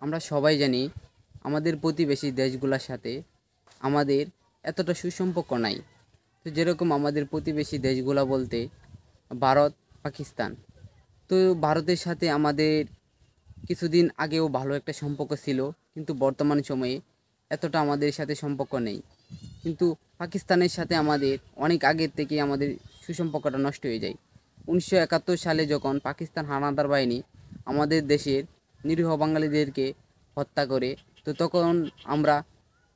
আমরা সবাই জানি আমাদের প্রতিবেশী দেশগুলোর সাথে আমাদের এতটা সুসম্পর্ক নাই। তো যেরকম আমাদের প্রতিবেশী দেশগুলো বলতে ভারত, পাকিস্তান। তো ভারতের সাথে আমাদের কিছুদিন আগেও ভালো একটা সম্পর্ক ছিল, কিন্তু বর্তমান সময়ে এতটা আমাদের সাথে সম্পর্ক নেই। কিন্তু পাকিস্তানের সাথে আমাদের অনেক আগের থেকেই আমাদের সুসম্পর্কটা নষ্ট হয়ে যায়। 1971 সালে যখন পাকিস্তান হানাদার বাহিনী আমাদের দেশের নিরীহ বাঙালিদেরকে হত্যা করে, তো তখন আমরা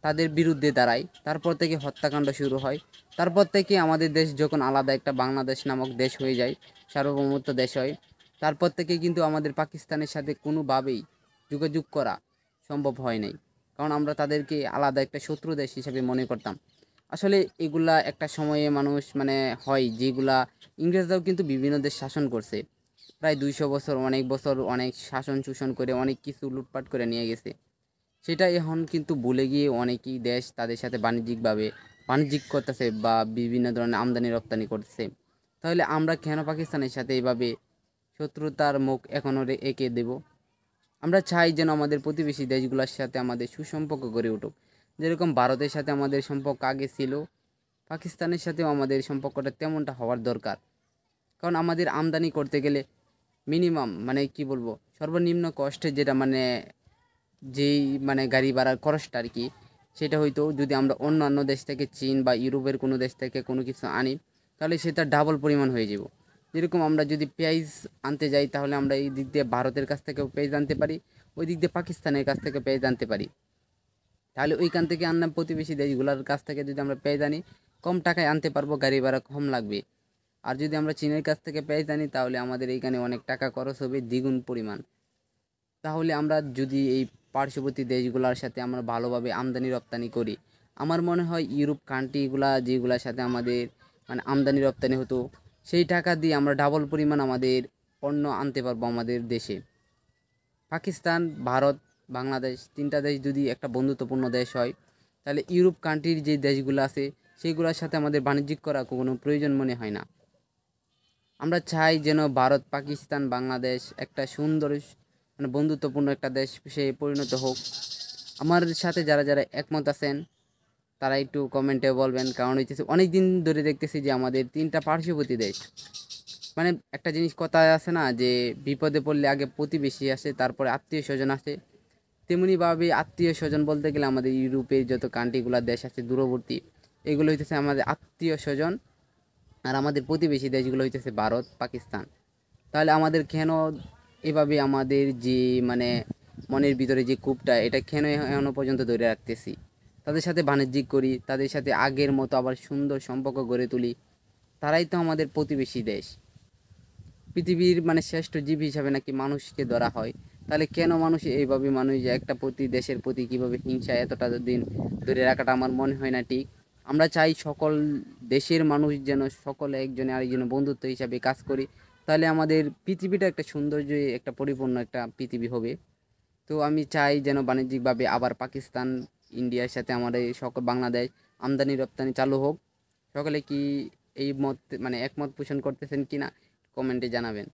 তাদের বিরুদ্ধে দাঁড়াই। তারপর থেকে হত্যাকাণ্ড শুরু হয়। তারপর থেকে আমাদের দেশ যখন আলাদা একটা বাংলাদেশ নামক দেশ হয়ে যায়, সার্বভৌমত্ব দেশ হয়, তারপর থেকে কিন্তু আমাদের পাকিস্তানের সাথে কোনোভাবেই যোগাযোগ করা সম্ভব হয় নাই। কারণ আমরা তাদেরকে আলাদা একটা শত্রু দেশ হিসেবে মনে করতাম। আসলে এগুলা একটা সময়ে মানুষ মানে হয় যেগুলা, ইংরেজরাও কিন্তু বিভিন্ন দেশ শাসন করছে। প্রায় 200 বছর, অনেক বছর অনেক শাসন শোষণ করে অনেক কিছু লুটপাট করে নিয়ে গেছে। সেটা এখন কিন্তু ভুলে গিয়ে অনেকই দেশ তাদের সাথে বাণিজ্যিক করতেছে বা বিভিন্ন ধরনের আমদানি রপ্তানি করতেছে। তাহলে আমরা কেন পাকিস্তানের সাথে এভাবে শত্রুতার মুখ এখনও এঁকে দেব? আমরা চাই যেন আমাদের প্রতিবেশী দেশগুলোর সাথে আমাদের সুসম্পর্ক গড়ে উঠুক। যেরকম ভারতের সাথে আমাদের সম্পর্ক আগে ছিল, পাকিস্তানের সাথেও আমাদের সম্পর্কটা তেমনটা হওয়ার দরকার। কারণ আমাদের আমদানি করতে গেলে মিনিমাম মানে কি বলবো, সর্বনিম্ন কষ্টে যেটা মানে যেই মানে গাড়ি ভাড়ার খরচটা আর কি, সেটা হয়তো যদি আমরা অন্যান্য দেশ থেকে চীন বা ইউরোপের কোনো দেশ থেকে কোনো কিছু আনি, তাহলে সেটা ডাবল পরিমাণ হয়ে যাব। যেরকম আমরা যদি পেঁয়াজ আনতে যাই, তাহলে আমরা এই দিক দিয়ে ভারতের কাছ থেকেও পেঁয়াজ আনতে পারি, ওই দিক দিয়ে পাকিস্তানের কাছ থেকে পেঁয়াজ আনতে পারি। তাহলে ওইখান থেকে আনলাম, প্রতিবেশী দেশগুলোর কাছ থেকে যদি আমরা পেঁয়াজ আনি, কম টাকায় আনতে পারবো, গাড়ি ভাড়া কম লাগবে। আর যদি আমরা চীনের কাছ থেকে পেঁয়াজ আনি, তাহলে আমাদের এইখানে অনেক টাকা খরচ হবে দ্বিগুণ পরিমাণ। তাহলে আমরা যদি এই পার্শ্ববর্তী দেশগুলোর সাথে আমরা ভালোভাবে আমদানি রপ্তানি করি, আমার মনে হয় ইউরোপ কান্ট্রিগুলা যেগুলোর সাথে আমাদের মানে আমদানি রপ্তানি হতো, সেই টাকা দিয়ে আমরা ডাবল পরিমাণ আমাদের পণ্য আনতে পারবো আমাদের দেশে। পাকিস্তান, ভারত, বাংলাদেশ তিনটা দেশ যদি একটা বন্ধুত্বপূর্ণ দেশ হয়, তাহলে ইউরোপ কান্ট্রির যে দেশগুলো আছে সেইগুলোর সাথে আমাদের বাণিজ্যিক করা কোনো প্রয়োজন মনে হয় না। আমরা চাই যেন ভারত, পাকিস্তান, বাংলাদেশ একটা সুন্দর মানে বন্ধুত্বপূর্ণ একটা দেশ সে পরিণত হোক। আমার সাথে যারা যারা একমত আছেন তারা একটু কমেন্টে বলবেন। কারণ হইতেছে অনেক দিন ধরে দেখতেছি যে আমাদের তিনটা পার্শ্ববর্তী দেশ মানে একটা জিনিস কথায় আছে না, যে বিপদে পড়লে আগে প্রতিবেশী আসে, তারপরে আত্মীয় স্বজন আসে। তেমনিভাবে আত্মীয় স্বজন বলতে গেলে আমাদের ইউরোপের যত কান্ট্রিগুলো দেশ আছে দূরবর্তী, এগুলো হইতেছে আমাদের আত্মীয় স্বজন। আর আমাদের প্রতিবেশী দেশগুলো হইতেছে ভারত, পাকিস্তান। তাহলে আমাদের কেন এভাবে আমাদের যে মানে মনের ভিতরে যে কূপটা, এটা কেন এখনো পর্যন্ত ধরে রাখতেছি? তাদের সাথে বাণিজ্যিক করি, তাদের সাথে আগের মতো আবার সুন্দর সম্পর্ক গড়ে তুলি। তারাই তো আমাদের প্রতিবেশী দেশ। পৃথিবীর মানে শ্রেষ্ঠ জীব হিসাবে নাকি মানুষকে ধরা হয়। তাহলে কেন মানুষ এইভাবে, মানুষ যে একটা প্রতি দেশের প্রতি কীভাবে হিংসা এতটা দিন ধরে রাখাটা আমার মনে হয় না ঠিক। আমরা চাই সকল দেশের মানুষ যেন সকলে একজনে আরেকজনের বন্ধুত্ব হিসাবে কাজ করি। তাহলে আমাদের পৃথিবীটা একটা সৌন্দর্য, একটা পরিপূর্ণ একটা পৃথিবী হবে। তো আমি চাই যেন বাণিজ্যিকভাবে আবার পাকিস্তান, ইন্ডিয়ার সাথে আমাদের এই সকল বাংলাদেশ আমদানি রপ্তানি চালু হোক। সকলে কি এই মত মানে একমত পোষণ করতেছেন কিনা কমেন্টে জানাবেন।